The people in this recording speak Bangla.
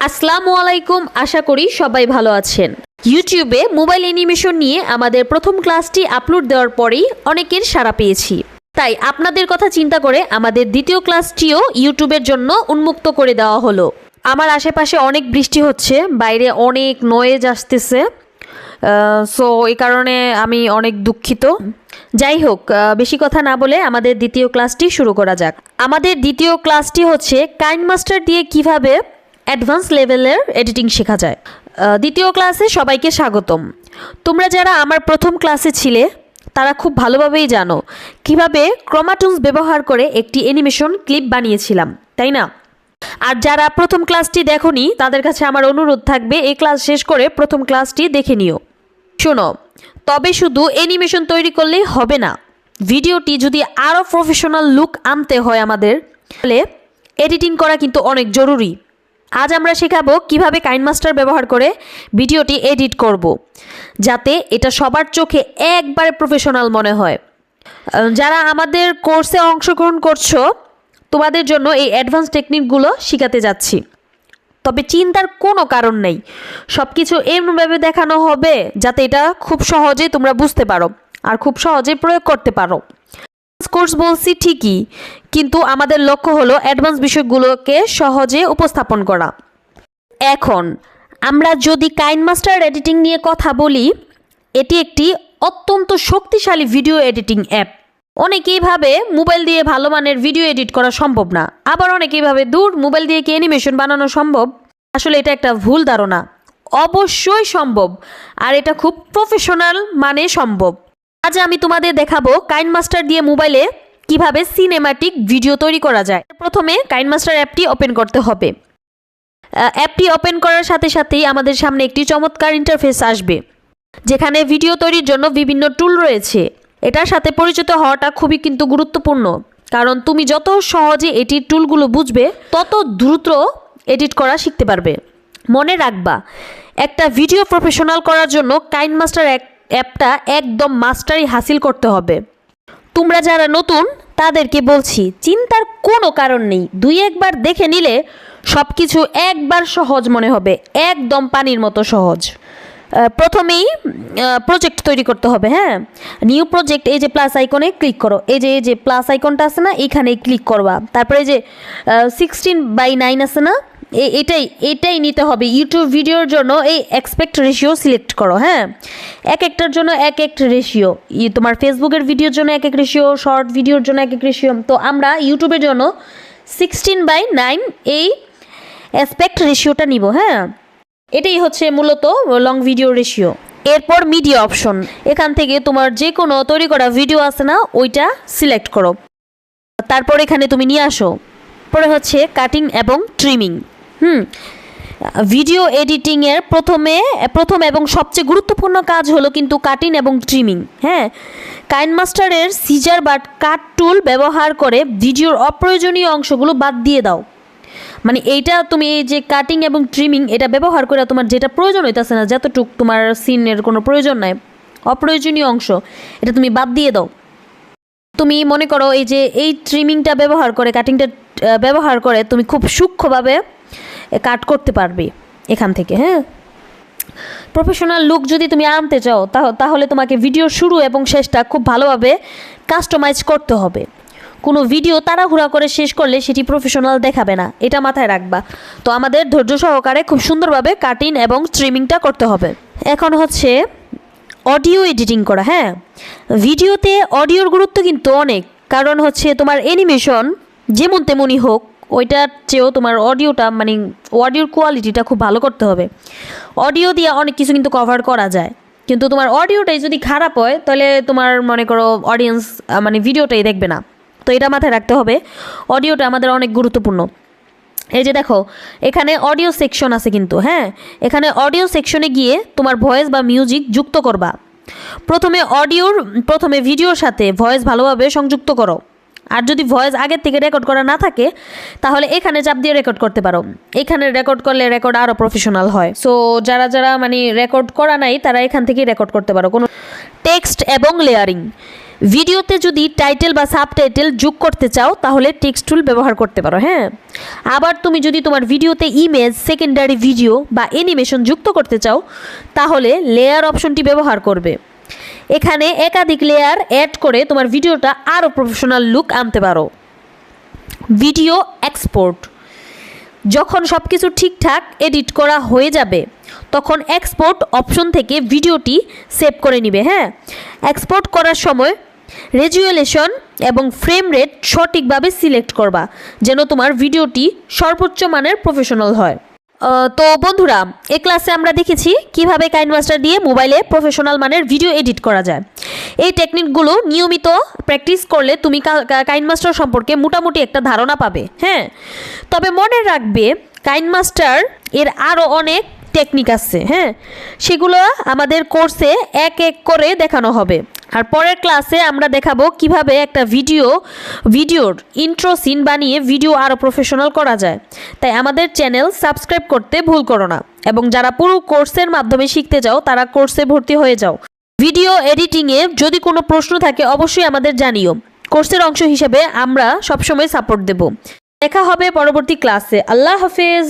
আসসালামু আলাইকুম, আশা করি সবাই ভালো আছেন। ইউটিউবে মোবাইল অ্যানিমেশন নিয়ে আমাদের প্রথম ক্লাসটি আপলোড দেওয়ার পরেই অনেকের সাড়া পেয়েছি, তাই আপনাদের কথা চিন্তা করে আমাদের দ্বিতীয় ক্লাসটিও ইউটিউবের জন্য উন্মুক্ত করে দেওয়া হলো। আমার আশেপাশে অনেক বৃষ্টি হচ্ছে, বাইরে অনেক নয়েজ আসতেছে, সো এই কারণে আমি অনেক দুঃখিত। যাই হোক, বেশি কথা না বলে আমাদের দ্বিতীয় ক্লাসটি শুরু করা যাক। আমাদের দ্বিতীয় ক্লাসটি হচ্ছে কাইনমাস্টার দিয়ে কিভাবে অ্যাডভান্স লেভেলের এডিটিং শেখা যায়। দ্বিতীয় ক্লাসে সবাইকে স্বাগতম। তোমরা যারা আমার প্রথম ক্লাসে ছিলে তারা খুব ভালোভাবেই জানো কিভাবে ক্রোমাটুনস ব্যবহার করে একটি অ্যানিমেশন ক্লিপ বানিয়েছিলাম, তাই না? আর যারা প্রথম ক্লাসটি দেখোনি তাদের কাছে আমার অনুরোধ থাকবে এই ক্লাস শেষ করে প্রথম ক্লাসটি দেখে নিও। শোনো, তবে শুধু অ্যানিমেশন তৈরি করলেই হবে না, ভিডিওটি যদি আরও প্রফেশনাল লুক আনতে হয় আমাদের, তাহলে এডিটিং করা কিন্তু অনেক জরুরি। আজ আমরা শেখাবো কিভাবে কাইনমাস্টার ব্যবহার করে ভিডিওটি এডিট করব, যাতে এটা সবার চোখে একবারে প্রফেশনাল মনে হয়। যারা আমাদের কোর্সে অংশগ্রহণ করছো তোমাদের জন্য এই অ্যাডভান্স টেকনিকগুলো শেখাতে যাচ্ছি। তবে চিন্তার কোনো কারণ নেই, সব কিছু এমনভাবে দেখানো হবে যাতে এটা খুব সহজেই তোমরা বুঝতে পারো আর খুব সহজেই প্রয়োগ করতে পারো। কোর্স বলছি ঠিকই, কিন্তু আমাদের লক্ষ্য হলো অ্যাডভান্স বিষয়গুলোকে সহজে উপস্থাপন করা। এখন আমরা যদি কাইনমাস্টার এডিটিং নিয়ে কথা বলি, এটি একটি অত্যন্ত শক্তিশালী ভিডিও এডিটিং অ্যাপ। অনেকেই ভাবে মোবাইল দিয়ে ভালো মানের ভিডিও এডিট করা সম্ভব না, আবার অনেকেই ভাবে দূর মোবাইল দিয়ে কি অ্যানিমেশন বানানো সম্ভব। আসলে এটা একটা ভুল ধারণা। অবশ্যই সম্ভব, আর এটা খুব প্রফেশনাল মানে সম্ভব। আজ আমি তোমাদের দেখাবো কাইনমাস্টার দিয়ে মোবাইলে কিভাবে সিনেম্যাটিক ভিডিও তৈরি করা যায়। প্রথমে কাইনমাস্টার অ্যাপটি ওপেন করতে হবে। অ্যাপটি ওপেন করার সাথে সাথেই আমাদের সামনে একটি চমৎকার ইন্টারফেস আসবে, যেখানে ভিডিও তৈরির জন্য বিভিন্ন টুল রয়েছে। এটার সাথে পরিচিত হওয়াটা খুবই কিন্তু গুরুত্বপূর্ণ, কারণ তুমি যত সহজে এটির টুলগুলো বুঝবে তত দ্রুত এডিট করা শিখতে পারবে। মনে রাখবা, একটা ভিডিও প্রফেশনাল করার জন্য কাইনমাস্টার অ্যাপটা একদম মাস্টারি হাসিল করতে হবে। তোমরা যারা নতুন তাদেরকে বলছি, চিন্তার কোনো কারণ নেই, দুই একবার দেখে নিলে সব কিছু একবার সহজ মনে হবে, একদম পানির মতো সহজ। প্রথমেই প্রজেক্ট তৈরি করতে হবে। হ্যাঁ, নিউ প্রজেক্ট, এই যে প্লাস আইকনে ক্লিক করো, এই যে প্লাস আইকনটা আছে না, এইখানেই ক্লিক করবা। তারপরে এই যে 16:9 আছে না, এটাই নিতে হবে। ইউটিউব ভিডিওর জন্য এই এক্সপেক্ট রেশিও সিলেক্ট করো। হ্যাঁ, এক একটার জন্য এক এক রেশিও, তোমার ফেসবুকের ভিডিওর জন্য এক এক রেশিও, শর্ট ভিডিওর জন্য এক এক রেশিও। তো আমরা ইউটিউবের জন্য 16:9 এই অ্যাসপেক্ট রেশিওটা নিব। হ্যাঁ, এটাই হচ্ছে মূলত লং ভিডিও রেশিও। এরপর মিডিয়া অপশন, এখান থেকে তোমার যে কোনো তৈরি করা ভিডিও আছে না, ওইটা সিলেক্ট করো। তারপর এখানে তুমি নিয়ে আসো। পরে হচ্ছে কাটিং এবং ট্রিমিং। ভিডিও এডিটিংয়ের প্রথম এবং সবচেয়ে গুরুত্বপূর্ণ কাজ হলো কিন্তু কাটিং এবং ট্রিমিং। হ্যাঁ, কাইনমাস্টারের সিজার বা কাট টুল ব্যবহার করে ভিডিওর অপ্রয়োজনীয় অংশগুলো বাদ দিয়ে দাও। মানে এইটা তুমি এই যে কাটিং এবং ট্রিমিং এটা ব্যবহার করে তোমার যেটা প্রয়োজন হইতেছে না, যতটুকু তোমার সিনের কোনো প্রয়োজন নাই, অপ্রয়োজনীয় অংশ এটা তুমি বাদ দিয়ে দাও। তুমি মনে করো এই যে এই ট্রিমিংটা ব্যবহার করে, কাটিংটা ব্যবহার করে তুমি খুব সূক্ষ্মভাবে কাট করতে পারবে এখান থেকে। হ্যাঁ, প্রফেশনাল লুক যদি তুমি আনতে চাও তাহলে তোমাকে ভিডিওর শুরু এবং শেষটা খুব ভালোভাবে কাস্টমাইজ করতে হবে। কোনো ভিডিও তাড়াহুড়া করে শেষ করলে সেটি প্রফেশনাল দেখাবে না, এটা মাথায় রাখবা। তো আমাদের ধৈর্য সহকারে খুব সুন্দরভাবে কাটিং এবং স্ট্রিমিংটা করতে হবে। এখন হচ্ছে অডিও এডিটিং করা। হ্যাঁ, ভিডিওতে অডিওর গুরুত্ব কিন্তু অনেক, কারণ হচ্ছে তোমার অ্যানিমেশন যেমন তেমনই হোক, ওইটার চেয়েও তোমার অডিওটা মানে অডিওর কোয়ালিটিটা খুব ভালো করতে হবে। অডিও দিয়ে অনেক কিছু কিন্তু কভার করা যায়, কিন্তু তোমার অডিওটাই যদি খারাপ হয় তাহলে তোমার মনে করো অডিয়েন্স মানে ভিডিওটাই দেখবে না। তো এটা মাথায় রাখতে হবে, অডিওটা আমাদের অনেক গুরুত্বপূর্ণ। এই যে দেখো, এখানে অডিও সেকশন আছে কিন্তু। হ্যাঁ, এখানে অডিও সেকশনে গিয়ে তোমার ভয়েস বা মিউজিক যুক্ত করবা। প্রথমে ভিডিওর সাথে ভয়েস ভালোভাবে সংযুক্ত করো। আর যদি ভয়েস আগের থেকে রেকর্ড করা না থাকে তাহলে এখানে চাপ দিয়ে রেকর্ড করতে পারো। এখানে রেকর্ড করলে রেকর্ড আরও প্রফেশনাল হয়। সো যারা মানে রেকর্ড করা নাই তারা এখান থেকেই রেকর্ড করতে পারো। কোনো টেক্সট এবং লেয়ারিং, ভিডিওতে যদি টাইটেল বা সাবটাইটেল যোগ করতে চাও তাহলে টেক্সট টুল ব্যবহার করতে পারো। হ্যাঁ, আবার তুমি যদি তোমার ভিডিওতে ইমেজ, সেকেন্ডারি ভিডিও বা অ্যানিমেশন যুক্ত করতে চাও তাহলে লেয়ার অপশনটি ব্যবহার করবে। এখানে একাধিক লেয়ার অ্যাড করে তোমার ভিডিওটা আরও প্রফেশনাল লুক আনতে পারো। ভিডিও এক্সপোর্ট, যখন সব কিছু ঠিকঠাক এডিট করা হয়ে যাবে তখন এক্সপোর্ট অপশন থেকে ভিডিওটি সেভ করে নিবে। হ্যাঁ, এক্সপোর্ট করার সময় রেজুলেশন এবং ফ্রেম রেট সঠিকভাবে সিলেক্ট করবা যেন তোমার ভিডিওটি সর্বোচ্চ মানের প্রফেশনাল হয়। তো বন্ধুরা, এই ক্লাসে আমরা দেখেছি কিভাবে কাইনমাস্টার দিয়ে মোবাইলে প্রফেশনাল মানের ভিডিও এডিট করা যায়। এই টেকনিকগুলো নিয়মিত প্র্যাকটিস করলে তুমি কাইনমাস্টার সম্পর্কে মোটামুটি একটা ধারণা পাবে। হ্যাঁ, তবে মনে রাখবে কাইনমাস্টার এর আরও অনেক টেকনিক আছে। হ্যাঁ, সেগুলো আমাদের কোর্সে এক এক করে দেখানো হবে। আর পরের ক্লাসে আমরা দেখাবো কিভাবে একটা ভিডিওর ইন্ট্রো সিন বানিয়ে ভিডিও আরও প্রফেশনাল করা যায়। তাই আমাদের চ্যানেল সাবস্ক্রাইব করতে ভুল করো না, এবং যারা পুরো কোর্সের মাধ্যমে শিখতে চাও তারা কোর্সে ভর্তি হয়ে যাও। ভিডিও এডিটিংয়ে যদি কোনো প্রশ্ন থাকে অবশ্যই আমাদের জানিও। কোর্সের অংশ হিসেবে আমরা সবসময় সাপোর্ট দেব। দেখা হবে পরবর্তী ক্লাসে। আল্লাহ হাফেজ।